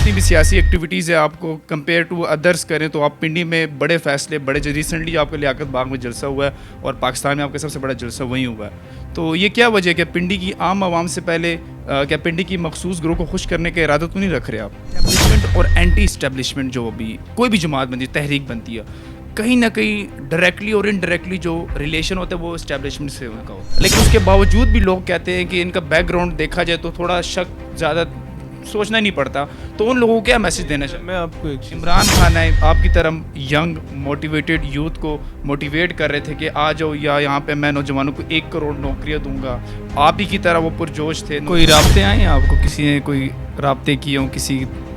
جتنی بھی سیاسی ایکٹیویٹیز ہے آپ کو کمپیئر ٹو ادرس کریں تو آپ پنڈی میں بڑے فیصلے بڑے ریسنٹلی آپ کا لیاقت باغ میں جلسہ ہوا ہے اور پاکستان میں آپ کا سب سے بڑا جلسہ وہیں ہوا ہے. تو یہ کیا وجہ ہے کہ پنڈی کی عام عوام سے پہلے کیا پنڈی کی مخصوص گروہ کو خوش کرنے کا ارادہ تو نہیں رکھ رہے آپ؟ اسٹیبلشمنٹ اور اینٹی اسٹیبلشمنٹ جو بھی کوئی بھی جماعت بنتی ہے تحریک بنتی ہے کہیں نہ کہیں ڈائریکٹلی اور انڈائریکٹلی جو ریلیشن ہوتا ہے وہ اسٹیبلشمنٹ سے ان کا ہوتا ہے, لیکن اس کے باوجود بھی لوگ کہتے ہیں کہ ان کا بیک گراؤنڈ دیکھا جائے تو تھوڑا شک زیادہ سوچنا نہیں پڑتا. تو ان لوگوں کو کیا میسج دینا چاہیے؟ میں آپ کو ایک عمران خان ہے آپ کی طرح ینگ موٹیویٹیڈ یوتھ کو موٹیویٹ کر رہے تھے کہ آ جاؤ یا یہاں پہ میں نوجوانوں کو 1 کروڑ نوکریاں دوں گا, آپ ہی کی طرح وہ پرجوش تھے. کوئی رابطے آئے ہیں آپ کو, کسی نے کوئی رابطے کیے ہوں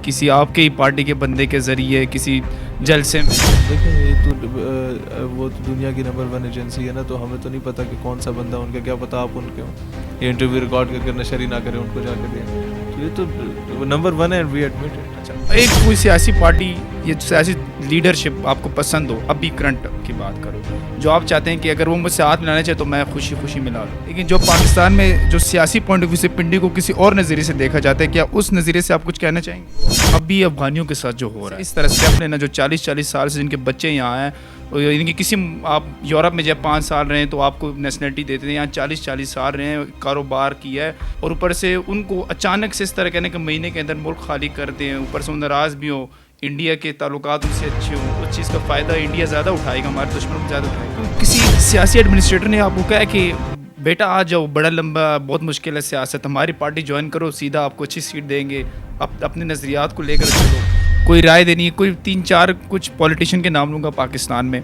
کسی آپ کے ہی پارٹی کے بندے کے ذریعے کسی جلسے میں؟ دیکھیں یہ تو وہ تو دنیا کی نمبر 1 ایجنسی ہے نا, تو ہمیں تو نہیں پتہ کہ کون سا بندہ ان کا, کیا پتہ آپ ان کے ہوں یہ انٹرویو ریکارڈ کر کے نشر ہی نہ کریں ان کو جا کے دیں. تو یہ تو نمبر 1 ہے اینڈ وی ایڈمٹ اٹ. اچھا, ایک کوئی سیاسی پارٹی یا سیاسی لیڈرشپ آپ کو پسند ہو, ابھی کرنٹ کی بات کرو, جو آپ چاہتے ہیں کہ اگر وہ مجھ سے ہاتھ ملانا چاہے تو میں خوشی خوشی ملا دوں, لیکن جو پاکستان میں جو سیاسی پوائنٹ آف ویو سے پنڈی کو کسی اور نظریے سے دیکھا جاتا ہے, کیا اس نظریے سے آپ کچھ کہنا چاہیں گے؟ اب بھی افغانیوں کے ساتھ جو ہو رہا ہے اس طرح سے اپنے نا جو 40 سال سے جن کے بچے یہاں ہیں, ان کی کسی آپ یورپ میں جب 5 سال رہے ہیں تو آپ کو نیشنلٹی دیتے ہیں, یہاں 40 سال رہے ہیں, کاروبار کیا ہے, اور اوپر سے ان کو اچانک سے اس طرح کہنے کہ مہینے کے اندر ملک خالی کرتے ہیں, اوپر سے وہ ناراض بھی ہو, انڈیا کے تعلقات ان سے اچھے ہوں, اس چیز کا فائدہ انڈیا زیادہ اٹھائے گا, ہمارے دشمنوں کو زیادہ اٹھائے گا. کسی سیاسی ایڈمنسٹریٹر نے آپ کو کہا کہ بیٹا آ جاؤ, بڑا لمبا بہت مشکل ہے سیاست, ہماری پارٹی جوائن کرو, سیدھا آپ کو اچھی سیٹ دیں گے, اپنے نظریات کو لے کر چلو, کوئی رائے دینی ہے, کوئی 3-4 کچھ پولیٹیشین کے نام لوں گا پاکستان میں,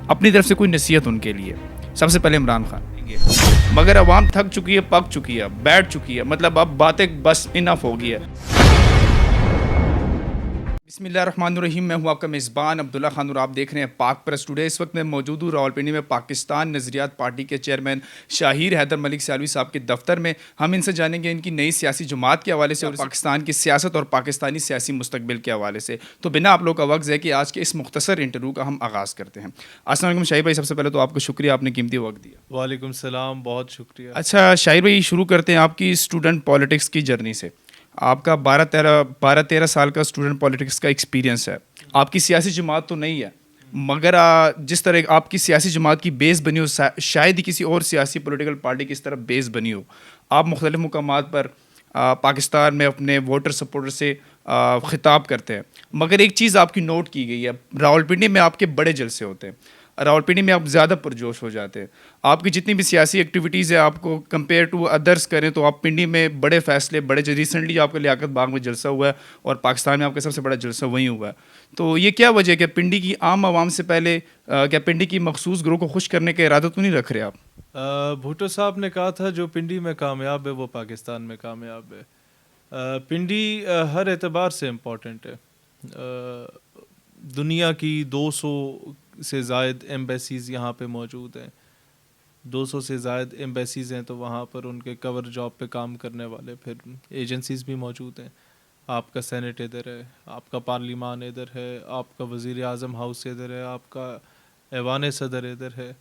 اپنی طرف سے کوئی نصیحت ان کے لیے؟ سب سے پہلے عمران خان. مگر عوام تھک چکی ہے, پک چکی ہے, بیٹھ چکی ہے, مطلب اب باتیں بس انف ہو گئی ہے. بسم اللہ الرحمن الرحیم, میں ہوں آپ کا میزبان عبداللہ خان اور آپ دیکھ رہے ہیں پاک پریس ٹوڈے. اس وقت میں موجود ہوں راولپنڈی میں پاکستان نظریات پارٹی کے چیئرمین شاہیر حیدر ملک سیالوی صاحب کے دفتر میں. ہم ان سے جانیں گے ان کی نئی سیاسی جماعت کے حوالے سے اور پاکستان کی سیاست اور پاکستانی سیاسی مستقبل کے حوالے سے. تو بنا آپ لوگ کا وقت ہے کہ آج کے اس مختصر انٹرویو کا ہم آغاز کرتے ہیں. السلام علیکم شاہیر بھائی, سب سے پہلے تو آپ کو شکریہ, آپ نے قیمتی وقت دیا. وعلیکم السلام, بہت شکریہ. اچھا شاہیر بھائی, شروع کرتے ہیں آپ کی اسٹوڈنٹ پالیٹکس کی جرنی سے. آپ کا 12-13 سال کا اسٹوڈنٹ پالیٹکس کا ایکسپیرینس ہے. آپ کی سیاسی جماعت تو نہیں ہے, مگر جس طرح آپ کی سیاسی جماعت کی بیس بنی ہو, شاید ہی کسی اور سیاسی پولیٹیکل پارٹی کی اس طرح بیس بنی ہو. آپ مختلف مقامات پر پاکستان میں اپنے ووٹر سپورٹر سے خطاب کرتے ہیں, مگر ایک چیز آپ کی نوٹ کی گئی ہے, راولپنڈی میں آپ کے بڑے جلسے ہوتے ہیں, راولپنڈی میں آپ زیادہ پرجوش ہو جاتے ہیں. آپ کی جتنی بھی سیاسی ایکٹیویٹیز ہے آپ کو کمپیئر ٹو ادرس کریں تو آپ پنڈی میں بڑے فیصلے بڑے ریسنٹلی آپ کا لیاقت باغ میں جلسہ ہوا ہے اور پاکستان میں آپ کا سب سے بڑا جلسہ وہیں ہوا ہے. تو یہ کیا وجہ ہے کہ پنڈی کی عام عوام سے پہلے کیا پنڈی کی مخصوص گروہ کو خوش کرنے کا ارادہ تو نہیں رکھ رہے آپ؟ بھٹو صاحب نے کہا تھا جو پنڈی میں کامیاب ہے وہ پاکستان میں کامیاب ہے. پنڈی ہر اعتبار سے امپورٹنٹ ہے. دنیا کی 200 سے زائد ایمبیسیز یہاں پہ موجود ہیں, 200 سے زائد ایمبیسیز ہیں, تو وہاں پر ان کے کور جاب پہ کام کرنے والے پھر ایجنسیز بھی موجود ہیں. آپ کا سینٹ ادھر ہے, آپ کا پارلیمان ادھر ہے, آپ کا وزیر اعظم ہاؤس ادھر ہے, آپ کا ایوان صدر ادھر ہے.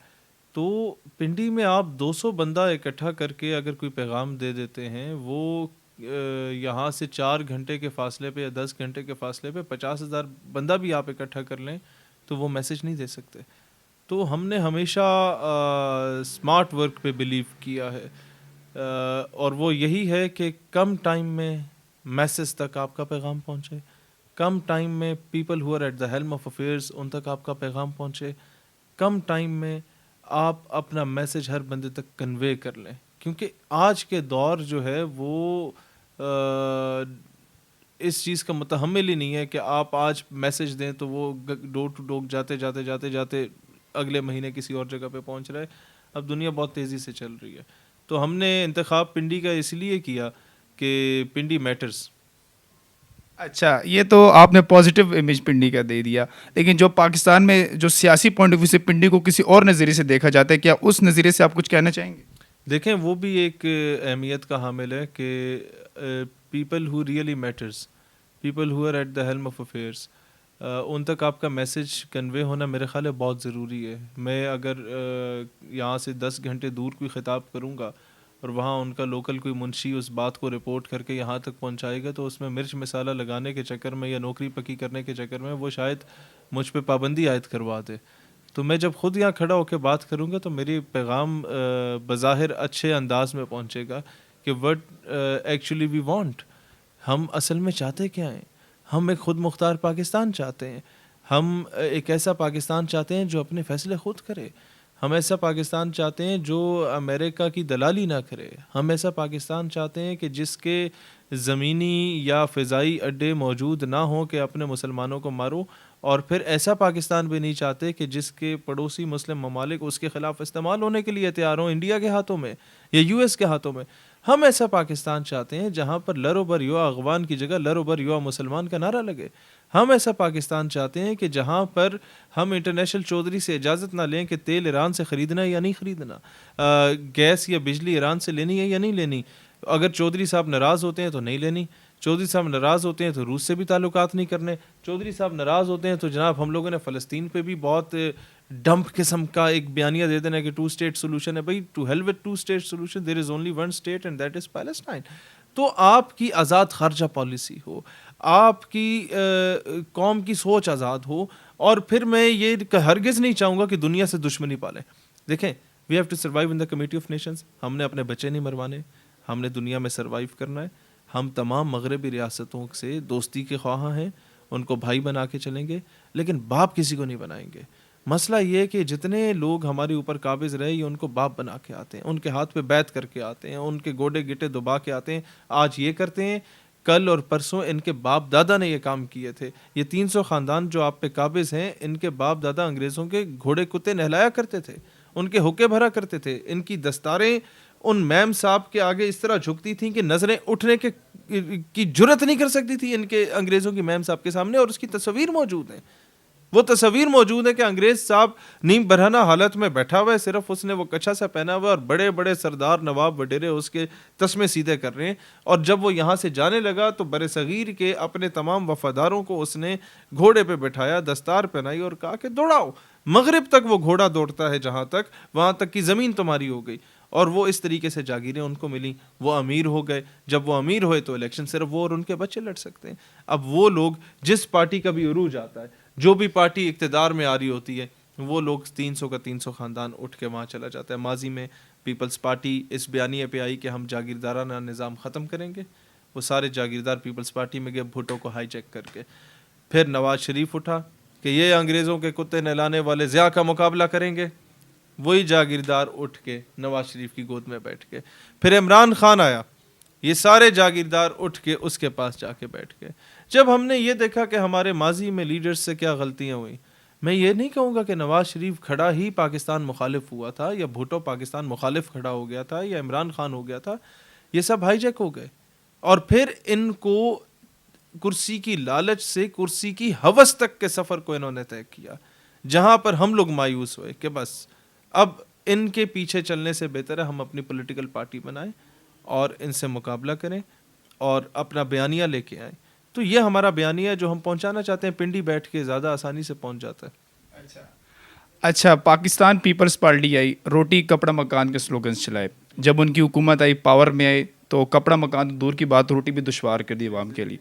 تو پنڈی میں آپ 200 بندہ اکٹھا کر کے اگر کوئی پیغام دے دیتے ہیں, وہ یہاں سے 4 گھنٹے کے فاصلے پہ یا 10 گھنٹے کے فاصلے پہ 50,000 بندہ بھی آپ اکٹھا کر لیں تو وہ میسج نہیں دے سکتے. تو ہم نے ہمیشہ اسمارٹ ورک پہ بلیو کیا ہے, اور وہ یہی ہے کہ کم ٹائم میں میسج تک آپ کا پیغام پہنچے, کم ٹائم میں people who are at the helm of affairs ان تک آپ کا پیغام پہنچے, کم ٹائم میں آپ اپنا میسج ہر بندے تک کنوے کر لیں. کیونکہ آج کے دور جو ہے وہ اس چیز کا متحمل ہی نہیں ہے کہ آپ آج میسج دیں تو وہ ڈور ٹو ڈور جاتے اگلے مہینے کسی اور جگہ پہ پہنچ رہا ہے. اب دنیا بہت تیزی سے چل رہی ہے. تو ہم نے انتخاب پنڈی کا اس لیے کیا کہ پنڈی میٹرز. اچھا, یہ تو آپ نے پازیٹیو امیج پنڈی کا دے دیا, لیکن جو پاکستان میں جو سیاسی پوائنٹ آف ویو سے پنڈی کو کسی اور نظریے سے دیکھا جاتا ہے, کیا اس نظریے سے آپ کچھ کہنا چاہیں گے؟ دیکھیں وہ بھی ایک اہمیت کا حامل ہے کہ people who really matters, people who are at the helm of affairs, ان تک آپ کا میسج کنوے ہونا میرے خیال ہے بہت ضروری ہے. میں اگر یہاں سے 10 گھنٹے دور کوئی خطاب کروں گا اور وہاں ان کا لوکل کوئی منشی اس بات کو رپورٹ کر کے یہاں تک پہنچائے گا تو اس میں مرچ مسالہ لگانے کے چکر میں یا نوکری پکی کرنے کے چکر میں وہ شاید مجھ پہ پابندی عائد کروا دے. تو میں جب خود یہاں کھڑا ہو کے بات کروں گا تو میری پیغام بظاہر اچھے انداز میں پہنچے گا کہ وٹ ایکچولی وی وانٹ. ہم اصل میں چاہتے کیا ہیں؟ ہم ایک خود مختار پاکستان چاہتے ہیں. ہم ایک ایسا پاکستان چاہتے ہیں جو اپنے فیصلے خود کرے. ہم ایسا پاکستان چاہتے ہیں جو امریکہ کی دلالی نہ کرے. ہم ایسا پاکستان چاہتے ہیں کہ جس کے زمینی یا فضائی اڈے موجود نہ ہوں کہ اپنے مسلمانوں کو مارو. اور پھر ایسا پاکستان بھی نہیں چاہتے کہ جس کے پڑوسی مسلم ممالک اس کے خلاف استعمال ہونے کے لیے تیار ہوں، انڈیا کے ہاتھوں میں یا یو ایس کے ہاتھوں میں. ہم ایسا پاکستان چاہتے ہیں جہاں پر لر و بر یوا اغوان کی جگہ لر و بر یوا مسلمان کا نعرہ لگے. ہم ایسا پاکستان چاہتے ہیں کہ جہاں پر ہم انٹرنیشنل چودھری سے اجازت نہ لیں کہ تیل ایران سے خریدنا ہے یا نہیں خریدنا، گیس یا بجلی ایران سے لینی ہے یا نہیں لینی. اگر چودھری صاحب ناراض ہوتے ہیں تو نہیں لینی. چودھری صاحب ناراض ہوتے ہیں تو روس سے بھی تعلقات نہیں کرنے. چودھری صاحب ناراض ہوتے ہیں تو جناب ہم لوگوں نے فلسطین پہ بھی بہت ڈمپ قسم کا ایک بیانیہ دے دینا کہ 2 اسٹیٹ سولوشن ہے. بھائی to hell with 2 state solution, there is only 1 state and that is Palestine. تو آپ کی آزاد خارجہ پالیسی ہو، آپ کی قوم کی سوچ آزاد ہو. اور پھر میں یہ ہرگز نہیں چاہوں گا کہ دنیا سے دشمنی پالیں. دیکھیں we have to survive in the comity of nations. ہم نے اپنے بچے نہیں مروانے، ہم نے دنیا میں سروائیو کرنا ہے. ہم تمام مغربی ریاستوں سے دوستی کے خواہاں ہیں، ان کو بھائی بنا کے چلیں گے لیکن باپ کسی کو نہیں بنائیں گے. مسئلہ یہ کہ جتنے لوگ ہمارے اوپر قابض رہے یہ ان کو باپ بنا کے آتے ہیں، ان کے ہاتھ پہ بیعت کر کے آتے ہیں، ان کے گوڈے گٹے دبا کے آتے ہیں. آج یہ کرتے ہیں، کل اور پرسوں ان کے باپ دادا نے یہ کام کیے تھے. یہ 300 خاندان جو آپ پہ قابض ہیں، ان کے باپ دادا انگریزوں کے گھوڑے کتے نہلایا کرتے تھے، ان کے حقے بھرا کرتے تھے. ان کی دستاریں ان میم صاحب کے آگے اس طرح جھکتی تھیں کہ نظریں اٹھنے کی جرت نہیں کر سکتی تھی ان کے انگریزوں کی میم صاحب کے سامنے. اور اس کی تصویر موجود ہیں، وہ تصویر موجود ہے کہ انگریز صاحب نیم برہنہ حالت میں بیٹھا ہوا ہے، صرف اس نے وہ کچھا سا پہنا ہوا ہے اور بڑے بڑے سردار نواب وڈیرے اس کے تسمے سیدھے کر رہے ہیں. اور جب وہ یہاں سے جانے لگا تو بر صغیر کے اپنے تمام وفاداروں کو اس نے گھوڑے پہ بٹھایا، دستار پہنائی اور کہا کہ دوڑاؤ مغرب تک. وہ گھوڑا دوڑتا ہے جہاں تک، وہاں تک کی زمین تمہاری ہو گئی. اور وہ اس طریقے سے جاگیریں ان کو ملیں، وہ امیر ہو گئے. جب وہ امیر ہوئے تو الیکشن صرف وہ اور ان کے بچے لڑ سکتے ہیں. اب وہ لوگ جس پارٹی کا بھی عروج آتا ہے، جو بھی پارٹی اقتدار میں آ رہی ہوتی ہے، وہ لوگ 300 کا 300 خاندان اٹھ کے وہاں چلا جاتا ہے. ماضی میں پیپلز پارٹی اس بیانیے پہ آئی کہ ہم جاگیردارانہ نظام ختم کریں گے. وہ سارے جاگیردار پیپلز پارٹی میں گئے بھٹو کو ہائی جیک کر کے. پھر نواز شریف اٹھا کہ یہ انگریزوں کے کتے نہلانے والے ضیاء کا مقابلہ کریں گے. وہی جاگیردار اٹھ کے نواز شریف کی گود میں بیٹھ کے. پھر عمران خان آیا، یہ سارے جاگیردار اٹھ کے اس کے پاس جا کے بیٹھ گئے. جب ہم نے یہ دیکھا کہ ہمارے ماضی میں لیڈرز سے کیا غلطیاں ہوئیں، میں یہ نہیں کہوں گا کہ نواز شریف کھڑا ہی پاکستان مخالف ہوا تھا یا بھٹو پاکستان مخالف کھڑا ہو گیا تھا یا عمران خان ہو گیا تھا. یہ سب ہائی جیک ہو گئے. اور پھر ان کو کرسی کی لالچ سے کرسی کی ہوس تک کے سفر کو انہوں نے طے کیا، جہاں پر ہم لوگ مایوس ہوئے کہ بس اب ان کے پیچھے چلنے سے بہتر ہے ہم اپنی پولیٹیکل پارٹی بنائیں اور ان سے مقابلہ کریں اور اپنا بیانیہ لے کے آئیں. تو یہ ہمارا بیانیہ جو ہم پہنچانا چاہتے ہیں پنڈی بیٹھ کے زیادہ آسانی سے پہنچ جاتا ہے. اچھا، پاکستان پیپلز پارٹی آئی، روٹی کپڑا مکان کے سلوگنز چلائے. جب ان کی حکومت آئی، پاور میں آئی، تو کپڑا مکان دور کی بات، روٹی بھی دشوار کر دی عوام کے لیے.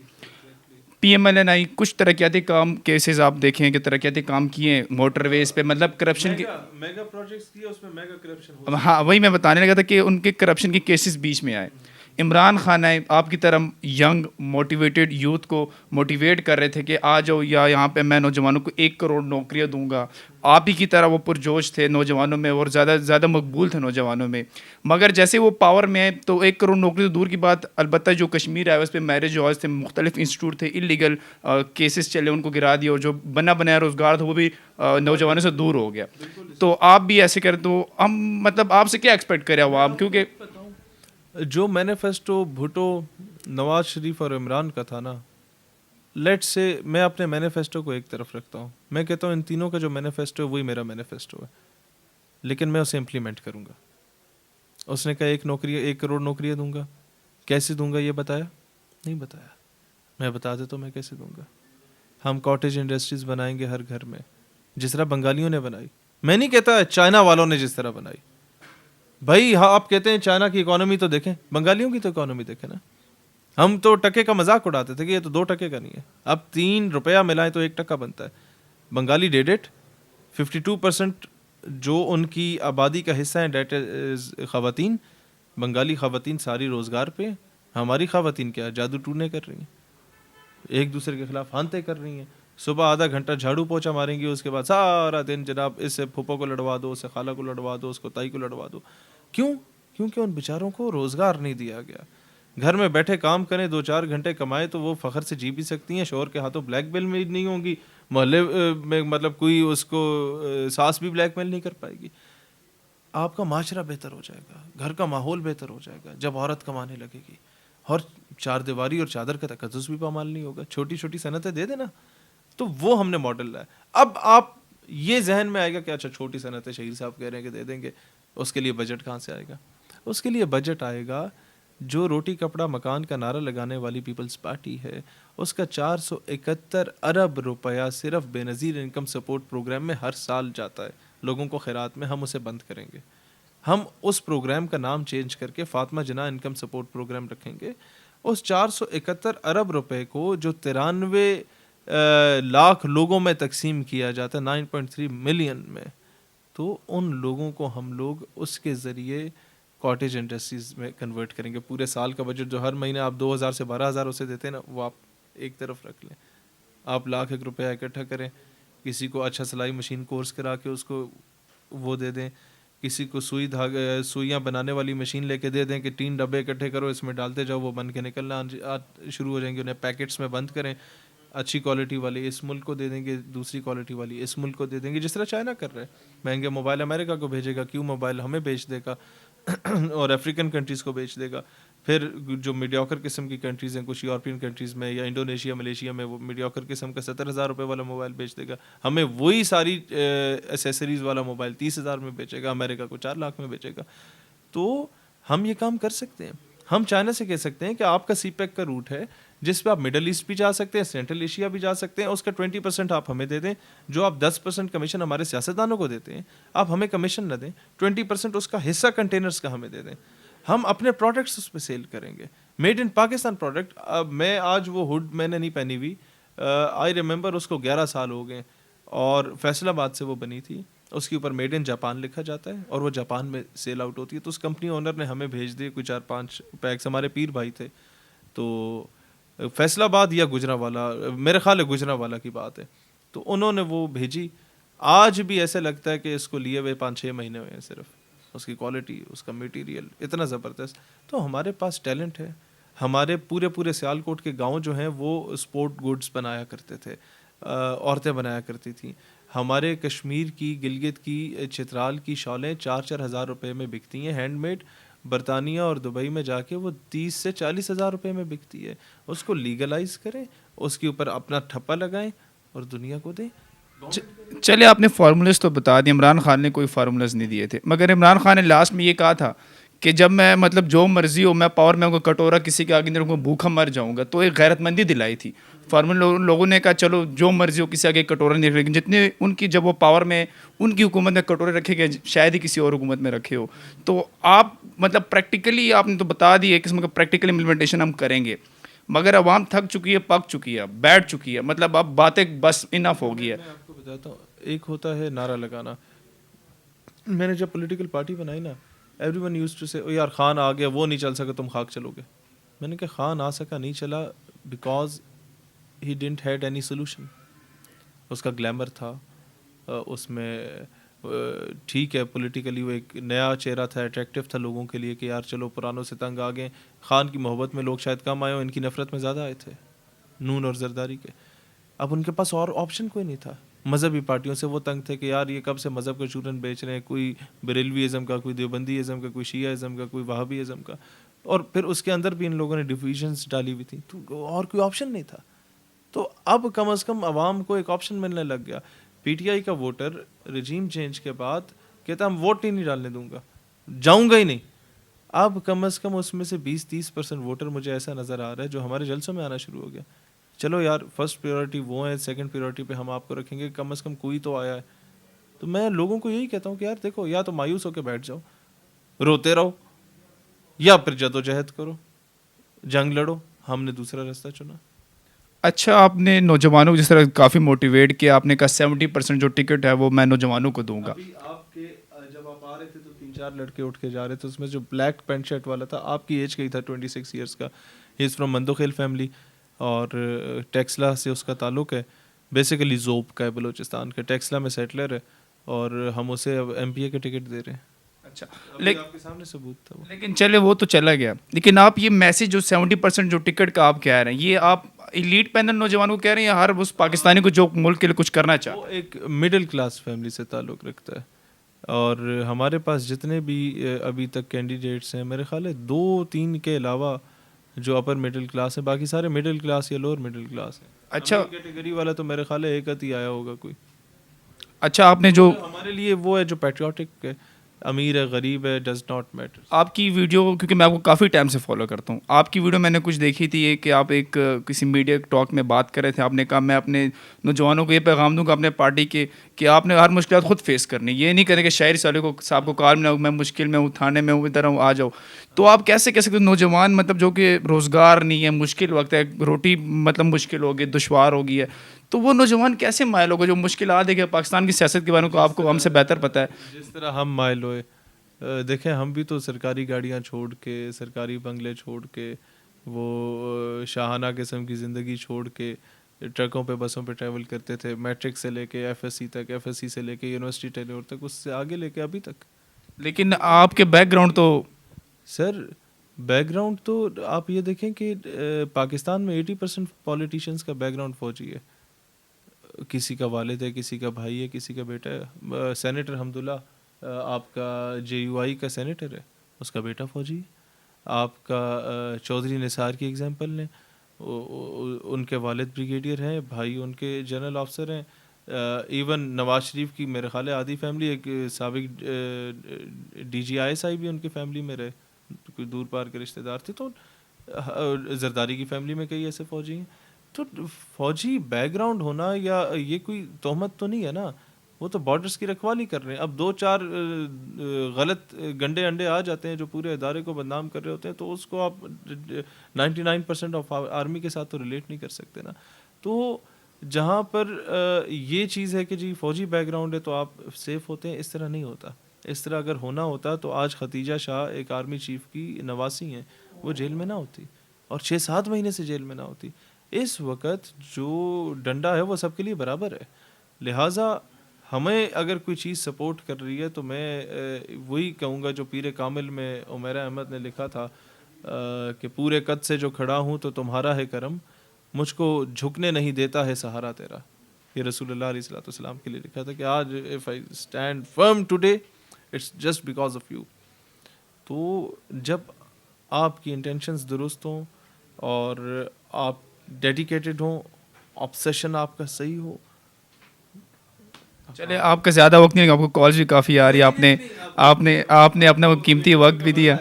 پی ایم ایل این آئی، کچھ ترقیاتی کام کیسز آپ دیکھیں کہ ترقیاتی کام کیے موٹر ویز پہ، مطلب کرپشن کی میگا پروجیکٹس کیے، اس میں میگا کرپشن. ہاں وہی میں بتانے لگا تھا کہ ان کے کرپشن کے کیسز بیچ میں آئے. عمران خان آئے، آپ کی طرح ینگ موٹیویٹیڈ یوتھ کو موٹیویٹ کر رہے تھے کہ آ جاؤ، یا یہاں پہ میں نوجوانوں کو 1 کروڑ نوکریاں دوں گا. آپ ہی کی طرح وہ پرجوش تھے نوجوانوں میں اور زیادہ مقبول تھے نوجوانوں میں. مگر جیسے وہ پاور میں آئے تو 1 کروڑ نوکری تو دور کی بات، البتہ جو کشمیر آئے اس پہ میرج ہاؤس تھے، مختلف انسٹیٹیوٹ تھے، انلیگل کیسز چلے، ان کو گرا دیا. اور جو بنا بنایا روزگار تھا وہ بھی نوجوانوں سے دور ہو گیا. تو آپ بھی ایسے کریں تو ہم مطلب آپ سے کیا ایکسپیکٹ کریں عوام؟ کیونکہ جو مینیفیسٹو بھٹو، نواز شریف اور عمران کا تھا نا، لیٹ سے میں اپنے مینیفیسٹو کو ایک طرف رکھتا ہوں. میں کہتا ہوں ان تینوں کا جو مینیفیسٹو ہے وہی میرا مینیفیسٹو ہے، لیکن میں اسے امپلیمنٹ کروں گا. اس نے کہا 1 کروڑ نوکریاں دوں گا. کیسے دوں گا یہ بتایا؟ نہیں بتایا. میں بتا دیتا ہوں میں کیسے دوں گا. ہم کاٹیج انڈسٹریز بنائیں گے ہر گھر میں، جس طرح بنگالیوں نے بنائی. میں نہیں کہتا چائنا والوں نے جس طرح بنائی. بھائی ہاں آپ کہتے ہیں چائنا کی اکانومی تو دیکھیں, بنگالیوں کی تو اکانومی دیکھیں نا. ہم تو ٹکے کا مذاق اڑاتے تھے کہ یہ تو 2 ٹکے کا نہیں ہے, اب 3 روپیہ ملائیں تو 1 ٹکا بنتا ہے. Bengali did it. 52% جو ان کی آبادی کا حصہ ہیں دیٹ از خواتین. بنگالی خواتین ساری روزگار پہ. ہماری خواتین کیا جادو ٹونے کر رہی ہیں, ایک دوسرے کے خلاف ہانتے کر رہی ہیں. صبح آدھا گھنٹہ جھاڑو پوچھا ماریں گی, اس کے بعد سارا دن جناب اس سے پھپھو کو لڑوا دو, اس سے خالہ کو لڑوا دو, اس کو تائی کو لڑوا دو. کیوں؟ کیونکہ ان بیچاروں کو روزگار نہیں دیا گیا. گھر میں بیٹھے کام کریں, 2-4 گھنٹے کمائے تو وہ فخر سے جی بھی سکتی ہیں. شوہر کے ہاتھوں بلیک میل میں نہیں ہوں گی, محلے میں مطلب کوئی اس کو ساس بھی بلیک میل نہیں کر پائے گی. آپ کا معاشرہ بہتر ہو جائے گا, گھر کا ماحول بہتر ہو جائے گا جب عورت کمانے لگے گی. اور 4 دیواری اور چادر کا تقدس بھی پامال نہیں ہوگا. چھوٹی چھوٹی صنعتیں دے دینا. تو وہ ہم نے ماڈل لایا. اب آپ یہ ذہن میں آئے گا کہ اچھا چھوٹی صنعتیں شہیر صاحب کہہ رہے ہیں کہ دے دیں گے, اس کے لیے بجٹ کہاں سے آئے گا؟ اس کے لیے بجٹ آئے گا جو روٹی کپڑا مکان کا نعرہ لگانے والی پیپلز پارٹی ہے, اس کا 471 ارب روپیہ صرف بے نظیر انکم سپورٹ پروگرام میں ہر سال جاتا ہے لوگوں کو خیرات میں. ہم اسے بند کریں گے. ہم اس پروگرام کا نام چینج کر کے فاطمہ جناح انکم سپورٹ پروگرام رکھیں گے. اس 471 ارب روپے کو جو 93 لاکھ لوگوں میں تقسیم کیا جاتا ہے 9.3 ملین میں, تو ان لوگوں کو ہم لوگ اس کے ذریعے کاٹیج انڈسٹریز میں کنورٹ کریں گے. پورے سال کا بجٹ جو ہر مہینے آپ 2,000 سے 12,000 اسے دیتے ہیں نا, وہ آپ ایک طرف رکھ لیں. آپ 1,00,000 روپیہ اکٹھا کریں, کسی کو اچھا سلائی مشین کورس کرا کے اس کو وہ دے دیں, کسی کو سوئیاں بنانے والی مشین لے کے دے دیں کہ 3 ڈبے اکٹھے کرو, اس میں ڈالتے جاؤ, وہ بن کے نکلنا شروع ہو جائیں گے. انہیں پیکٹس میں بند کریں, اچھی کوالٹی والی اس ملک کو دے دیں گے, دوسری کوالٹی والی اس ملک کو دے دیں گے, جس طرح چائنا کر رہے ہیں. مہنگے موبائل امریکہ کو بھیجے گا, کیوں موبائل ہمیں بیچ دے گا اور افریقن کنٹریز کو بیچ دے گا. پھر جو میڈیوکر قسم کی کنٹریز ہیں کچھ یورپین کنٹریز میں یا انڈونیشیا ملیشیا میں, وہ میڈیوکر قسم کا 70,000 روپے والا موبائل بیچ دے گا. ہمیں وہی ساری ایسیسریز والا موبائل 30,000 میں بیچے گا, امریکہ کو 4 لاکھ میں بیچے گا. تو ہم یہ کام کر سکتے ہیں. ہم چائنا سے کہہ سکتے ہیں کہ آپ کا سی پیک کا روٹ ہے جس پہ آپ مڈل ایسٹ بھی جا سکتے ہیں, سینٹرل ایشیا بھی جا سکتے ہیں, اس کا 20% آپ ہمیں دے دیں. جو آپ 10% کمیشن ہمارے سیاستدانوں کو دیتے ہیں, آپ ہمیں کمیشن نہ دیں, 20% اس کا حصہ کنٹینرز کا ہمیں دے دیں. ہم اپنے پروڈکٹس اس پہ سیل کریں گے, میڈ ان پاکستان پروڈکٹ. اب میں آج وہ ہوڈ میں نے نہیں پہنی ہوئی, آئی ریممبر اس کو 11 سال ہو گئے, اور فیصل آباد سے وہ بنی تھی. اس کے اوپر میڈ ان جاپان لکھا جاتا ہے اور وہ جاپان میں سیل آؤٹ ہوتی ہے. تو اس کمپنی اونر نے ہمیں بھیج دیے کوئی 4-5 پیکس, ہمارے پیر بھائی تھے. تو فیصل آباد یا گجرانوالا, میرے خیال ہے گجرانوالا کی بات ہے, تو انہوں نے وہ بھیجی. آج بھی ایسے لگتا ہے کہ اس کو لیے ہوئے 5-6 مہینے ہوئے ہیں صرف. اس کی کوالٹی, اس کا میٹیریل اتنا زبردست. تو ہمارے پاس ٹیلنٹ ہے. ہمارے پورے سیالکوٹ کے گاؤں جو ہیں وہ اسپورٹ گڈس بنایا کرتے تھے, عورتیں بنایا کرتی تھیں. ہمارے کشمیر کی, گلگت کی, چترال کی شالیں 4-4 ہزار روپے میں بکتی ہیں ہینڈ میڈ. برطانیہ اور دبئی میں جا کے وہ 30 سے 40 ہزار روپے میں بکتی ہے. اس کو لیگلائز کریں, اس کے اوپر اپنا ٹھپا لگائیں اور دنیا کو دیں. چلے آپ نے فارمولاز تو بتا دیے, عمران خان نے کوئی فارمولاز نہیں دیے تھے, مگر عمران خان نے لاسٹ میں یہ کہا تھا کہ جب میں مطلب جو مرضی ہو میں پاور میں کٹورا کسی کے آگے نہیں رکھوں, بھوکا مر جاؤں گا. تو ایک غیرت مندی دلائی تھی. فارمولا لوگوں نے کہا چلو جو مرضی ہو کسی آگے کٹورا نہیں رکھیں, جتنے ان کی جب وہ پاور میں ان کی حکومت میں کٹورے رکھے گئے شاید ہی کسی اور حکومت میں رکھے ہو. تو آپ مطلب پریکٹیکلی آپ نے تو بتا دی, ایک قسم کا پریکٹیکل امپلیمنٹیشن ہم کریں گے, مگر عوام تھک چکی ہے, پک چکی ہے, بیٹھ چکی ہے, مطلب اب باتیں بس انف ہو گئی ہے. میں آپ کو بتاتا ہوں, ایک ہوتا ہے نعرہ لگانا. میں نے جب پولیٹیکل پارٹی بنائی نا, ایوری ون یوز ٹو سے یار خان آ گیا, وہ نہیں چل سکا, تم خاک چلو گے. میں نے کہا خان آ سکا نہیں چلا because he didn't had any solution. اس کا گلیمر تھا, اس میں ٹھیک ہے پولیٹیکلی وہ ایک نیا چہرہ تھا, اٹریکٹیو تھا لوگوں کے لیے کہ یار چلو پرانوں سے تنگ آ گئے. خان کی محبت میں لوگ شاید کم آئے ہوں, ان کی نفرت میں زیادہ آئے تھے, نون اور زرداری کے. اب ان کے پاس اور آپشن کوئی نہیں تھا. مذہبی پارٹیوں سے وہ تنگ تھے کہ یار یہ کب سے مذہب کا چورن بیچ رہے ہیں, کوئی بریلوی ازم کا, کوئی دیوبندی ازم کا, کوئی شیعہ ازم کا, کوئی وہابی ازم کا, اور پھر اس کے اندر بھی ان لوگوں نے ڈویژنس ڈالی ہوئی تھیں, تو اور کوئی آپشن نہیں تھا. تو اب کم از کم عوام کو ایک آپشن ملنے لگ گیا. پی ٹی آئی کا ووٹر رجیم چینج کے بعد کہتا ہم ووٹ ہی نہیں ڈالنے دوں گا, جاؤں گا ہی نہیں. اب کم از کم اس میں سے 20-30% ووٹر مجھے ایسا نظر آ رہا ہے جو ہمارے جلسوں میں آنا شروع ہو گیا. چلو یار فرسٹ پریورٹی وہ ہے, سیکنڈ پریورٹی پہ ہم آپ کو رکھیں گے, کم از کم کوئی تو آیا ہے. تو میں لوگوں کو یہی کہتا ہوں کہ یار دیکھو, یا تو مایوس ہو کے بیٹھ جاؤ, روتے رہو یا پھر جدوجہد کرو, جنگ لڑو. ہم نے دوسرا راستہ چنا. اچھا, آپ نے نوجوانوں کو جس طرح کافی موٹیویٹ کیا, آپ نے کہا 70% جو ٹکٹ ہے وہ میں نوجوانوں کو دوں گا. ابھی آپ کے جب آپ آ رہے تھے تو 3-4 لڑکے اٹھ کے جا رہے تھے, اس میں جو بلیک پینٹ شرٹ والا تھا آپ کی ایج کا ہی تھا, 26 ایئرس کا. ہی از فرام مندوخیل فیملی اور ٹیکسلا سے اس کا تعلق ہے. بیسیکلی زوب کا ہے, بلوچستان کا. ٹیکسلا میں سیٹلر ہے اور ہم اسے اب ایم پی اے کے ٹکٹ دے رہے ہیں. اچھا, آپ کے سامنے ثبوت تھا وہ. لیکن چلے وہ تو چلا گیا, لیکن آپ یہ میسج جو 70% جو ٹکٹ کا آپ کہہ رہے ہیں, یہ آپ ایلیٹ پینل نوجوانوں کو کہہ رہے ہیں یا ہر اس پاکستانی کو جو ملک کے لیے کچھ کرنا چاہتا وہ ایک مڈل کلاس فیملی سے تعلق رکھتا ہے. اور ہمارے پاس جتنے بھی ابھی تک کینڈیڈیٹس ہیں, میرے خیال ہے 2-3 کے علاوہ جو اپر مڈل کلاس ہے, باقی سارے مڈل کلاس یا لوور مڈل کلاس ہیں. اچھا کیٹیگری والا تو میرے خیال ہے ایک ہی آیا ہوگا کوئی. اچھا, آپ نے جو ہمارے لیے وہ ہے جو پیٹریوٹک ہے, امیر ہے غریب ہے, ڈز ناٹ میٹر. آپ کی ویڈیو, کیونکہ میں آپ کو کافی ٹائم سے فالو کرتا ہوں, آپ کی ویڈیو میں نے کچھ دیکھی تھی یہ کہ آپ ایک کسی میڈیا ٹاک میں بات کر رہے تھے. آپ نے کہا میں اپنے نوجوانوں کو یہ پیغام دوں گا اپنے پارٹی کے کہ آپ نے ہر مشکلات خود فیس کرنی, یہ نہیں کریں کہ شہری سالے کو صاحب کو کار میں میں مشکل میں ہوں, تھانے میں ہوں, ادھر ہوں, آ جاؤ. تو آپ کیسے کہہ سکتے نوجوان مطلب جو کہ روزگار نہیں ہے, مشکل وقت ہے, روٹی مطلب مشکل ہوگی, دشوار ہوگی ہے, تو وہ نوجوان کیسے مائل ہوگا جو مشکلات ہے کہ پاکستان کی سیاست کے بارے میں آپ کو ہم سے بہتر پتہ ہے. جس طرح ہم مائل ہوئے, دیکھیں ہم بھی تو سرکاری گاڑیاں چھوڑ کے, سرکاری بنگلے چھوڑ کے, وہ شاہانہ قسم کی زندگی چھوڑ کے ٹرکوں پہ بسوں پہ ٹریول کرتے تھے, میٹرک سے لے کے ایف ایس سی تک, ایف ایس سی سے لے کے یونیورسٹی ٹینیور تک, اس سے آگے لے کے ابھی تک. لیکن آپ کے بیک گراؤنڈ تو سر بیک گراؤنڈ تو آپ یہ دیکھیں کہ پاکستان میں 80% پولیٹیشینس کا بیک گراؤنڈ فوجی ہے. کسی کا والد ہے, کسی کا بھائی ہے, کسی کا بیٹا ہے. سینیٹر حمداللہ آپ کا جے یو آئی کا سینیٹر ہے, اس کا بیٹا فوجی ہے. آپ کا چودھری نثار کی ایگزامپل لیں, ان کے والد بریگیڈیئر ہیں, بھائی ان کے جنرل آفسر ہیں. ایون نواز شریف کی میرے خیال ہے آدھی فیملی, ایک سابق D G I S I بھی ان کی فیملی میں رہے, کوئی دور پار کے رشتہ دار تھے. تو زرداری کی فیملی میں کئی ایسے فوجی ہیں. تو فوجی بیک گراؤنڈ ہونا یا یہ کوئی تہمت تو نہیں ہے نا, وہ تو بارڈرز کی رکھوالی کر رہے ہیں. اب 2-4 غلط گنڈے انڈے آ جاتے ہیں جو پورے ادارے کو بدنام کر رہے ہوتے ہیں, تو اس کو آپ 99% آف آرمی کے ساتھ تو ریلیٹ نہیں کر سکتے نا. تو جہاں پر یہ چیز ہے کہ جی فوجی بیک گراؤنڈ ہے تو آپ سیف ہوتے ہیں, اس طرح نہیں ہوتا. اس طرح اگر ہونا ہوتا تو آج ختیجہ شاہ ایک آرمی چیف کی نواسی ہیں, وہ جیل میں نہ ہوتی اور 6-7 مہینے سے جیل میں نہ ہوتی. اس وقت جو ڈنڈا ہے وہ سب کے لیے برابر ہے. لہٰذا ہمیں اگر کوئی چیز سپورٹ کر رہی ہے تو میں وہی کہوں گا جو پیر کامل میں عمیرہ احمد نے لکھا تھا کہ پورے قد سے جو کھڑا ہوں تو تمہارا ہے کرم, مجھ کو جھکنے نہیں دیتا ہے سہارا تیرا. یہ رسول اللہ علیہ الصلوۃ والسلام کے لیے لکھا تھا کہ آج if I stand firm today it's just because of you. تو جب آپ کی انٹینشنز درست ہوں اور آپ ڈیڈیکیٹڈ ہوں, آبسیشن آپ کا صحیح ہو. چلے آپ کا زیادہ وقت نہیں, آپ کو کالز بھی کافی آ رہی ہے, آپ نے اپنا وہ قیمتی وقت بھی دیا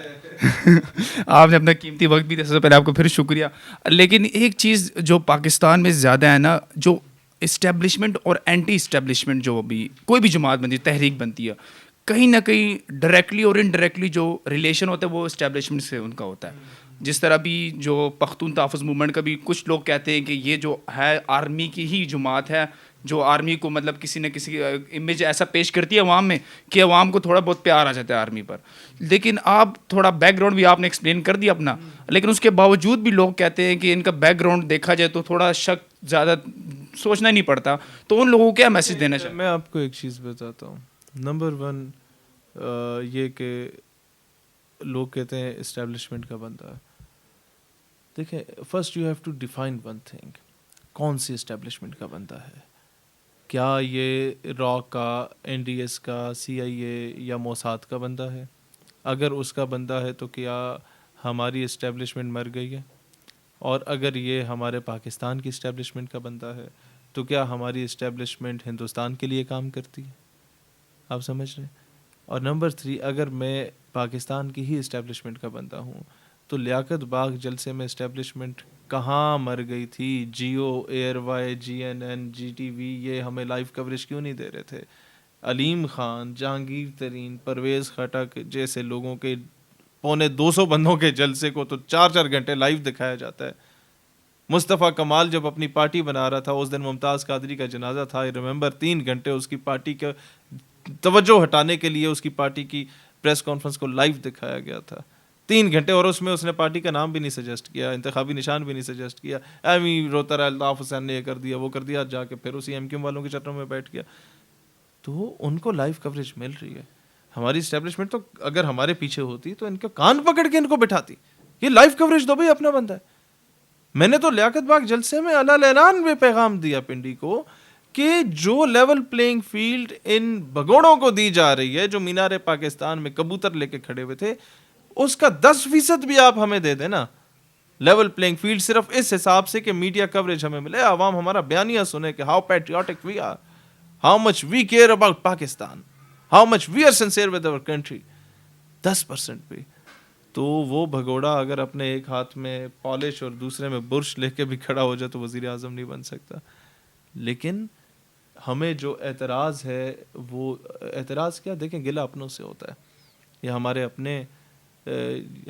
آپ نے اپنا قیمتی وقت بھی دیا, سب سے پہلے آپ کو پھر شکریہ. لیکن ایک چیز جو پاکستان میں زیادہ ہے نا, جو اسٹیبلشمنٹ اور اینٹی اسٹیبلشمنٹ جو بھی کوئی بھی جماعت بنتی ہے, تحریک بنتی ہے, کہیں نہ کہیں ڈائریکٹلی اور انڈائریکٹلی جو ریلیشن ہوتا ہے وہ اسٹیبلشمنٹ سے ان کا ہوتا ہے. جس طرح بھی جو پختون تحفظ موومنٹ کا بھی کچھ لوگ کہتے ہیں کہ یہ جو ہے آرمی کی ہی جماعت ہے, جو آرمی کو مطلب کسی نہ کسی امیج ایسا پیش کرتی ہے عوام میں کہ عوام کو تھوڑا بہت پیار آ جاتا ہے آرمی پر. لیکن آپ تھوڑا بیک گراؤنڈ بھی آپ نے ایکسپلین کر دیا اپنا, لیکن اس کے باوجود بھی لوگ کہتے ہیں کہ ان کا بیک گراؤنڈ دیکھا جائے تو تھوڑا شک زیادہ سوچنا نہیں پڑتا. تو ان لوگوں کو کیا میسج دینا چاہیے؟ میں آپ کو ایک چیز بتاتا ہوں. نمبر 1 یہ کہ لوگ کہتے ہیں اسٹیبلشمنٹ کا بندہ ہے. دیکھیں, first you have to define one thing, کون سی اسٹیبلشمنٹ کا بندہ ہے. کیا یہ را کا, این ڈی ایس کا, سی آئی اے یا موساد کا بندہ ہے؟ اگر اس کا بندہ ہے تو کیا ہماری اسٹیبلشمنٹ مر گئی ہے؟ اور اگر یہ ہمارے پاکستان کی اسٹیبلشمنٹ کا بندہ ہے تو کیا ہماری اسٹیبلشمنٹ ہندوستان کے لیے کام کرتی ہے؟ آپ سمجھ رہے ہیں. اور نمبر 3, اگر میں پاکستان کی ہی اسٹیبلشمنٹ کا بندہ ہوں تو لیاقت باغ جلسے میں اسٹیبلشمنٹ کہاں مر گئی تھی؟ Geo, ARY, G N N, G T V, یہ ہمیں لائیو کوریج کیوں نہیں دے رہے تھے؟ علیم خان، جہانگیر ترین، پرویز خٹک جیسے لوگوں کے 250 بندوں کے جلسے کو تو 4 گھنٹے لائیو دکھایا جاتا ہے. مصطفیٰ کمال جب اپنی پارٹی بنا رہا تھا اس دن ممتاز قادری کا جنازہ تھا, ریممبر 3 گھنٹے اس کی پارٹی کا توجہ ہٹانے کے لیے اس کی پارٹی کی پریس کانفرنس کو لائیو دکھایا گیا تھا 3 گھنٹے, اور اس میں اس نے پارٹی کا نام بھی نہیں سجیسٹ کیا, انتخابی نشان بھی نہیں سجیسٹ کیا, ایم ای روتا رہا, الطاف حسین نے یہ کر دیا وہ کر دیا, جا کے پھر اسی ایم کیو والوں کے چکروں میں بیٹھ گیا. تو ان کو لائیو کوریج مل رہی ہے. ہماری اسٹیبلشمنٹ تو اگر ہمارے پیچھے ہوتی تو ان کے کان پکڑ کے ان کو بٹھاتی, یہ لائیو کوریج دو بھائی, اپنا بندہ ہے. میں نے تو لیاقت باغ جلسے میں علیٰ اعلان میں پیغام دیا پنڈی کو کہ جو لیول پلینگ فیلڈ ان بگوڑوں کو دی جا رہی ہے, جو مینار پاکستان میں کبوتر لے کے کھڑے ہوئے تھے, اس کا 10% بھی آپ ہمیں دے دیں نا لیول پلینگ فیلڈ, صرف اس حساب سے کہ میڈیا کوریج ہمیں ملے, عوام ہمارا بیانیہ سنے کہ how patriotic we are, how much we care about Pakistan, how much we are sincere with our country. 10% بھی تو وہ بھگوڑا اگر اپنے ایک ہاتھ میں پالش اور دوسرے میں برش لے کے بھی کھڑا ہو جائے تو وزیر اعظم نہیں بن سکتا. لیکن ہمیں جو اعتراض ہے وہ اعتراض کیا, دیکھیں گلہ اپنوں سے ہوتا ہے, یہ ہمارے اپنے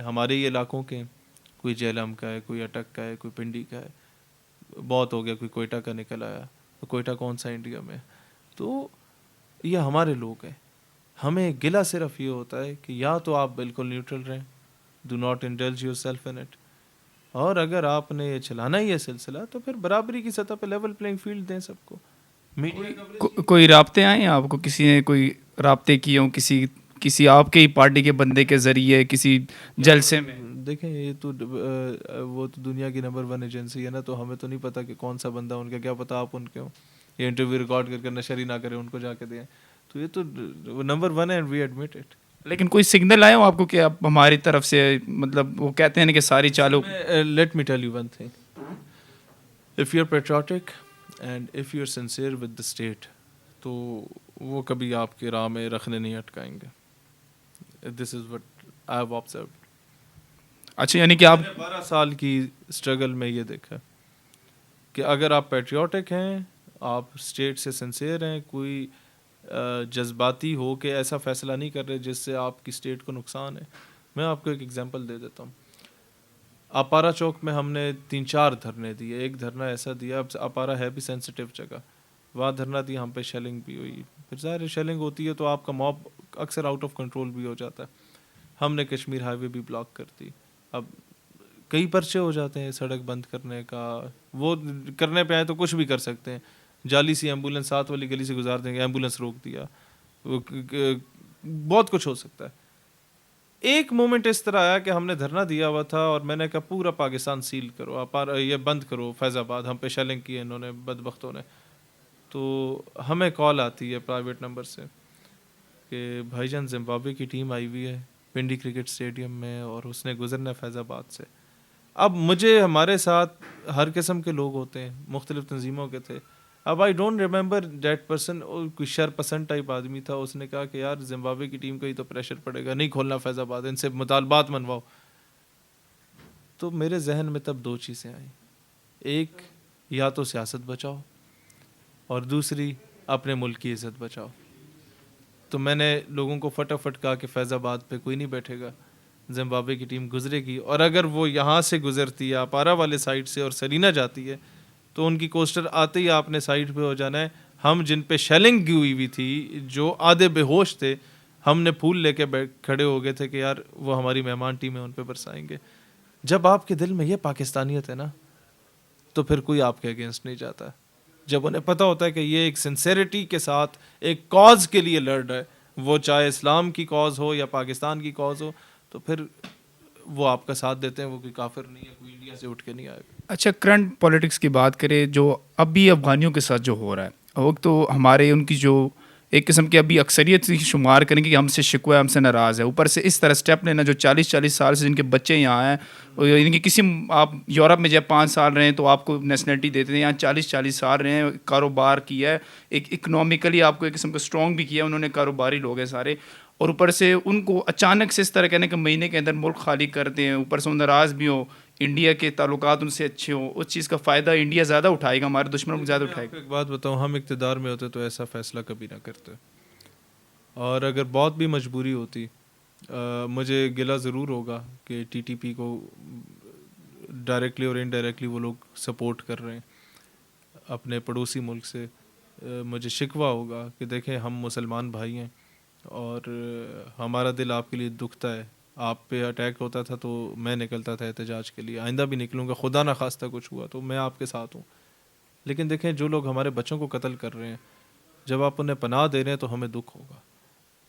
ہمارے ہی علاقوں کے, کوئی جہلم کا ہے, کوئی اٹک کا ہے, کوئی پنڈی کا ہے, بہت ہو گیا کوئی کوئٹہ کا نکل آیا, تو کوئٹہ کون سا انڈیا میں, تو یہ ہمارے لوگ ہیں. ہمیں گلہ صرف یہ ہوتا ہے کہ یا تو آپ بالکل نیوٹرل رہیں, do not indulge your self in it, اور اگر آپ نے یہ چلانا ہی ہے سلسلہ تو پھر برابری کی سطح پہ لیول پلینگ فیلڈ دیں سب کو. کوئی رابطے آئے ہیں آپ کو, کسی نے کوئی رابطے کیے ہوں کسی آپ کے ہی پارٹی کے بندے کے ذریعے کسی جلسے میں؟ دیکھیں یہ تو وہ تو دنیا کی نمبر 1 ایجنسی ہے نا, تو ہمیں تو نہیں پتا کہ کون سا بندہ ان کا, کیا پتا آپ ان کے ہوں, یہ انٹرویو ریکارڈ کر کے نشر ہی نہ کریں, ان کو جا کے دیں, تو یہ تو نمبر 1 ہے اینڈ وی ایڈمٹ اٹ. لیکن کوئی سگنل آئے ہو آپ کو کہ اب ہماری طرف سے, مطلب وہ کہتے ہیں نا کہ ساری چالو. Let me tell you one thing, if you are patriotic and if you are sincere with the state, تو وہ کبھی آپ کی راہ میں رکھنے نہیں اٹکائیں گے. This is what I have observed. اچھا, یعنی کہ آپ 12 سال کی اسٹرگل میں یہ دیکھا کہ اگر آپ پیٹریوٹک ہیں, آپ اسٹیٹ سے سنسیئر ہیں, کوئی جذباتی ہو کے ایسا فیصلہ نہیں کر رہے جس سے آپ کی اسٹیٹ کو نقصان ہے. میں آپ کو ایک ایگزامپل دے دیتا ہوں. اپارا چوک میں ہم نے 3-4 دھرنے دیے. ایک دھرنا ایسا دیا, اب اپارا ہے بھی سینسیٹیو جگہ, وہاں دھرنا دیا, ہم پہ شیلنگ بھی ہوئی. پھر ظاہر شیلنگ ہوتی ہے تو آپ کا موب اکثر آؤٹ آف کنٹرول بھی ہو جاتا ہے. ہم نے کشمیر ہائی وے بھی بلاک کر دی. اب کئی پرچے ہو جاتے ہیں سڑک بند کرنے کا, وہ کرنے پہ آئے تو کچھ بھی کر سکتے ہیں. جعلی سی ایمبولینس 7 والی گلی سے گزار دیں گے, ایمبولینس روک دیا, بہت کچھ ہو سکتا ہے. ایک مومنٹ اس طرح آیا کہ ہم نے دھرنا دیا ہوا تھا اور میں نے کہا پورا پاکستان سیل کرو, یہ بند کرو فیض آباد, ہم پہ شیلنگ کی ہے انہوں نے بدبختوں نے. تو ہمیں کال آتی ہے پرائیویٹ نمبر سے کہ بھائی جان زمبابوے کی ٹیم آئی ہوئی ہے پنڈی کرکٹ اسٹیڈیم میں اور اس نے گزرنا ہے فیض آباد سے. اب مجھے ہمارے ساتھ ہر قسم کے لوگ ہوتے ہیں, مختلف تنظیموں کے تھے. اب I don't remember that person, کوئی شر پسند ٹائپ آدمی تھا, اس نے کہا کہ یار زمبابوے کی ٹیم کو ہی تو پریشر پڑے گا, نہیں کھولنا فیض آباد, ان سے مطالبات منواؤ. تو میرے ذہن میں تب 2 چیزیں آئیں, ایک یا تو سیاست بچاؤ اور دوسری اپنے ملک کی عزت بچاؤ. تو میں نے لوگوں کو فٹافٹ کہا کہ فیض آباد پہ کوئی نہیں بیٹھے گا, زمبابوے کی ٹیم گزرے گی, اور اگر وہ یہاں سے گزرتی ہے اپارا والے سائڈ سے اور سرینا جاتی ہے تو ان کی کوسٹر آتے ہی آپ نے سائڈ پہ ہو جانا ہے. ہم جن پہ شیلنگ ہوئی ہوئی تھی, جو آدھے بے ہوش تھے, ہم نے پھول لے کے کھڑے ہو گئے تھے کہ یار وہ ہماری مہمان ٹیم ہے, ان پہ برسائیں گے. جب آپ کے دل میں یہ پاکستانیت ہے نا تو پھر کوئی آپ کے اگینسٹ نہیں جاتا. جب انہیں پتہ ہوتا ہے کہ یہ ایک سنسیریٹی کے ساتھ ایک کاز کے لیے لڑ رہا ہے, وہ چاہے اسلام کی کاز ہو یا پاکستان کی کاز ہو, تو پھر وہ آپ کا ساتھ دیتے ہیں. وہ کوئی کافر نہیں ہے, کوئی انڈیا سے اٹھ کے نہیں آئے گا. اچھا, کرنٹ پولیٹکس کی بات کریں, جو اب بھی افغانیوں کے ساتھ جو ہو رہا ہے, وہ تو ہمارے ان کی جو ایک قسم کی ابھی اکثریت شمار کریں گے کہ ہم سے شکوہ ہے, ہم سے ناراض ہے. اوپر سے اس طرح اسٹیپ لینا, جو 40 سال سے جن کے بچے یہاں ہیں, ان کی کسی آپ یورپ میں جب 5 سال رہے ہیں تو آپ کو نیشنلٹی دیتے ہیں, یہاں 40 سال رہے ہیں, کاروبار کیا ہے, ایک اکنامکلی آپ کو ایک قسم کا اسٹرانگ بھی کیا ہے, انہوں نے کاروباری لوگ ہیں سارے, اور اوپر سے ان کو اچانک سے اس طرح کہنے کہ مہینے کے اندر ملک خالی کرتے ہیں, اوپر سے وہ ناراض بھی ہو, انڈیا کے تعلقات ان سے اچھے ہوں, اس چیز کا فائدہ انڈیا زیادہ اٹھائے گا, ہمارے دشمنوں کو زیادہ اٹھائے گا. ایک بات بتاؤں, ہم اقتدار میں ہوتے تو ایسا فیصلہ کبھی نہ کرتے. اور اگر بہت بھی مجبوری ہوتی مجھے گلہ ضرور ہوگا کہ ٹی ٹی پی کو ڈائریکٹلی اور انڈائریکٹلی وہ لوگ سپورٹ کر رہے ہیں اپنے پڑوسی ملک سے. مجھے شکوہ ہوگا کہ دیکھیں ہم مسلمان بھائی ہیں اور ہمارا دل آپ کے لیے دکھتا ہے. آپ پہ اٹیک ہوتا تھا تو میں نکلتا تھا احتجاج کے لیے, آئندہ بھی نکلوں گا, خدا نخواستہ کچھ ہوا تو میں آپ کے ساتھ ہوں. لیکن دیکھیں جو لوگ ہمارے بچوں کو قتل کر رہے ہیں, جب آپ انہیں پناہ دے رہے ہیں تو ہمیں دکھ ہوگا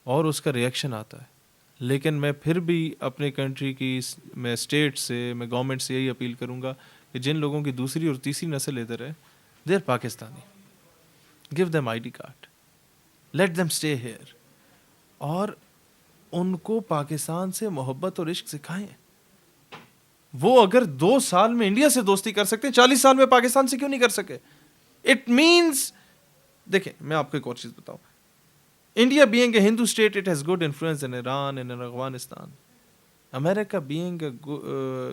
اور اس کا ریئیکشن آتا ہے. لیکن میں پھر بھی اپنی کنٹری کی, میں اسٹیٹ سے, میں گورنمنٹ سے یہی اپیل کروں گا کہ جن لوگوں کی دوسری اور تیسری نسل ادھر ہے, they are Pakistani, give them I D card, let them stay here, اور ان کو پاکستان سے محبت اور عشق سکھائیں. وہ اگر 2 سال میں انڈیا سے دوستی کر سکتے ہیں, 40 سال میں پاکستان سے کیوں نہیں کر سکے؟ اٹ مینس, دیکھیں میں آپ کو ایک اور چیز بتاؤں, India being a Hindu state, it has good influence in Iran and in Afghanistan. America being a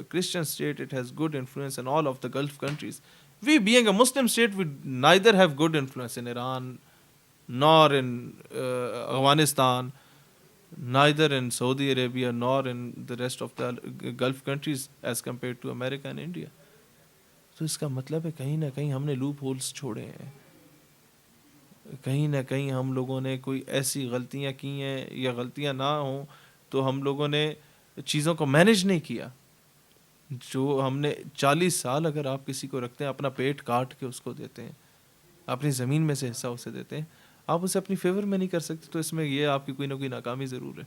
Christian state, it has good influence in all of the Gulf countries. We being a Muslim state, we neither have good influence in Iran, nor in Afghanistan, neither in Saudi Arabia, nor in the rest of the Gulf countries as compared to America and India. تو اس کا مطلب ہے کہیں نہ کہیں ہم نے loop holes چھوڑے ہیں, کہیں نہ کہیں ہم لوگوں نے کوئی ایسی غلطیاں کی ہیں, یا غلطیاں نہ ہوں تو ہم لوگوں نے چیزوں کو مینیج نہیں کیا. جو ہم نے 40 سال اگر آپ کسی کو رکھتے ہیں, اپنا پیٹ کاٹ کے اس کو دیتے ہیں, اپنی زمین میں سے حصہ اسے دیتے ہیں, آپ اسے اپنی فیور میں نہیں کر سکتے, تو اس میں یہ آپ کی کوئی نہ کوئی ناکامی ضرور ہے.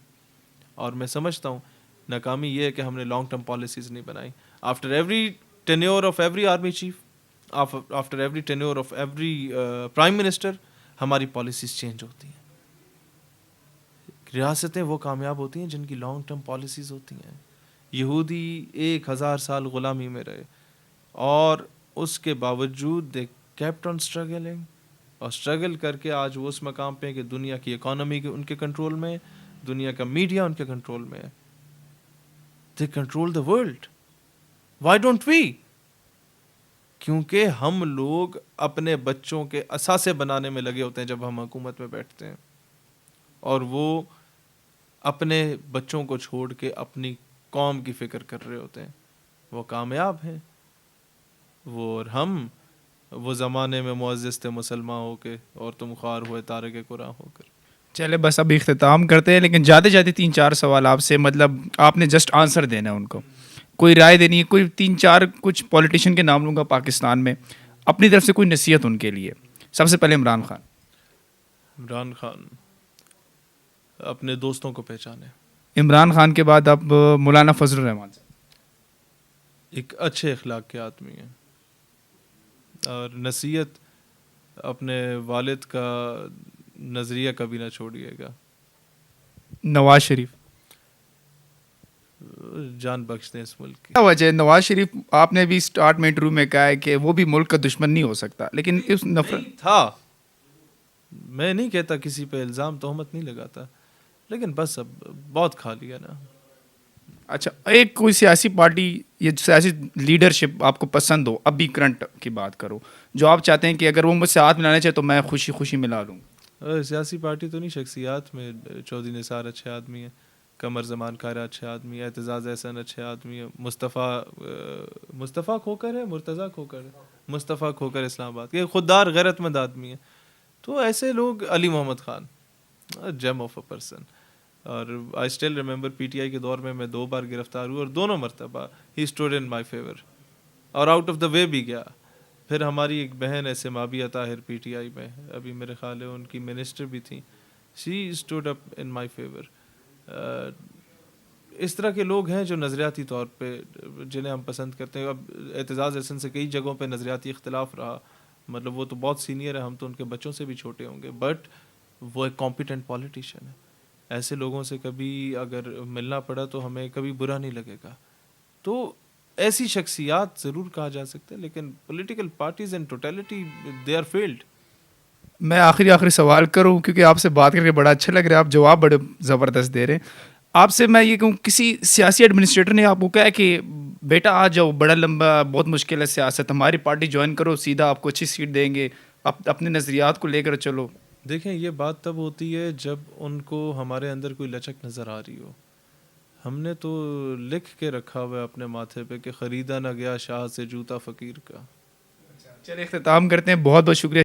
اور میں سمجھتا ہوں ناکامی یہ ہے کہ ہم نے لانگ ٹرم پالیسیز نہیں بنائی. After every tenure of every army chief, after every tenure of every prime minister, ہماری پالیسیز چینج ہوتی ہیں. ریاستیں وہ کامیاب ہوتی ہیں جن کی لانگ ٹرم پالیسیز ہوتی ہیں. یہودی 1000 سال غلامی میں رہے اور اس کے باوجود دے کیپٹ آن اسٹرگلنگ, اور اسٹرگل کر کے آج وہ اس مقام پہ کہ دنیا کی اکانومی ان کے کنٹرول میں, دنیا کا میڈیا ان کے کنٹرول میں ہے. They control the world. Why don't we? کیونکہ ہم لوگ اپنے بچوں کے اثاثے بنانے میں لگے ہوتے ہیں جب ہم حکومت میں بیٹھتے ہیں, اور وہ اپنے بچوں کو چھوڑ کے اپنی قوم کی فکر کر رہے ہوتے ہیں. وہ کامیاب ہیں, وہ اور ہم وہ زمانے میں معزز تھے مسلمان ہو کے اور تم خوار ہوئے تارک قرآن ہو کر. چلے بس اب اختتام کرتے ہیں, لیکن جاتے جاتے 3-4 سوال آپ سے, مطلب آپ نے جسٹ آنسر دینا ہے ان کو, کوئی رائے دینی ہے. کوئی 3-4 کچھ پولیٹیشین کے نام لوں گا پاکستان میں, اپنی طرف سے کوئی نصیحت ان کے لیے. سب سے پہلے عمران خان. عمران خان اپنے دوستوں کو پہچانے. عمران خان کے بعد اب مولانا فضل الرحمان سے. ایک اچھے اخلاق کے آدمی ہیں, اور نصیحت اپنے والد کا نظریہ کبھی نہ چھوڑیے گا. نواز شریف. جان بخش دیں اس ملک کی. کیا وجہ ہے نواز شریف, آپ نے بھی اسٹارٹ میں انٹرویو میں کہا ہے کہ وہ بھی ملک کا دشمن نہیں ہو سکتا, لیکن اس نفرت تھا. میں نہیں کہتا کسی پہ الزام تہمت نہیں لگاتا, لیکن بس اب بہت کھا لیا نا. اچھا, ایک کوئی سیاسی پارٹی یا سیاسی لیڈرشپ آپ کو پسند ہو, ابھی کرنٹ کی بات کرو, جو آپ چاہتے ہیں کہ اگر وہ مجھ سے ہاتھ ملانا چاہے تو میں خوشی خوشی ملا لوں. سیاسی پارٹی تو نہیں, شخصیات میں چودھری نثار اچھے آدمی ہیں, قمر زمان کارا اچھے آدمی ہے, اعتزاز احسن اچھے آدمی ہے, مصطفیٰ کھوکر ہے, مرتضیٰ کھوکر ہے, مصطفیٰ کھوکر اسلام آباد کے خوددار غیرت مند آدمی ہیں. تو ایسے لوگ, علی محمد خان, جیم آف اے پرسن. اور I still remember P T I کے دور میں 2 بار گرفتار ہوا, اور دونوں مرتبہ ہی اسٹوڈ ان مائی فیور, اور آؤٹ آف دا وے بھی گیا. پھر ہماری ایک بہن ایسے مابیہ طاہر پی ٹی آئی میں, ابھی میرے خیال ہے ان کی منسٹر بھی تھیں, شی اسٹوڈ اپ ان مائی فیور. اس طرح کے لوگ ہیں جو نظریاتی طور پہ جنہیں ہم پسند کرتے ہیں. اب اعتزاز احسن سے کئی جگہوں پہ نظریاتی اختلاف رہا, مطلب وہ تو بہت سینئر ہے, ہم تو ان کے بچوں سے بھی چھوٹے ہوں گے, بٹ وہ ایک کمپیٹنٹ پولیٹیشین ہے. ایسے لوگوں سے کبھی اگر ملنا پڑا تو ہمیں کبھی برا نہیں لگے گا. تو ایسی شخصیات ضرور کہا جا سکتا ہے, لیکن political parties in totality they are failed. میں آخری سوال کروں, کیونکہ آپ سے بات کر کے بڑا اچھا لگ رہا ہے, آپ جواب بڑے زبردست دے رہے ہیں. آپ سے میں یہ کہوں, کسی سیاسی ایڈمنسٹریٹر نے آپ کو کہا کہ بیٹا آ جاؤ, بڑا لمبا بہت مشکل ہے سیاست, ہماری پارٹی جوائن کرو, سیدھا آپ کو اچھی سیٹ دیں گے, اپنے نظریات کو لے کر چلو, دیکھیں یہ بات تب ہوتی ہے جب ان کو ہمارے اندر کوئی لچک نظر آ رہی ہو. ہم نے تو لکھ کے رکھا ہوا ہے اپنے ماتھے پہ کہ خریدا نہ گیا شاہ سے جوتا فقیر کا. چلے اختتام کرتے ہیں. بہت بہت شکریہ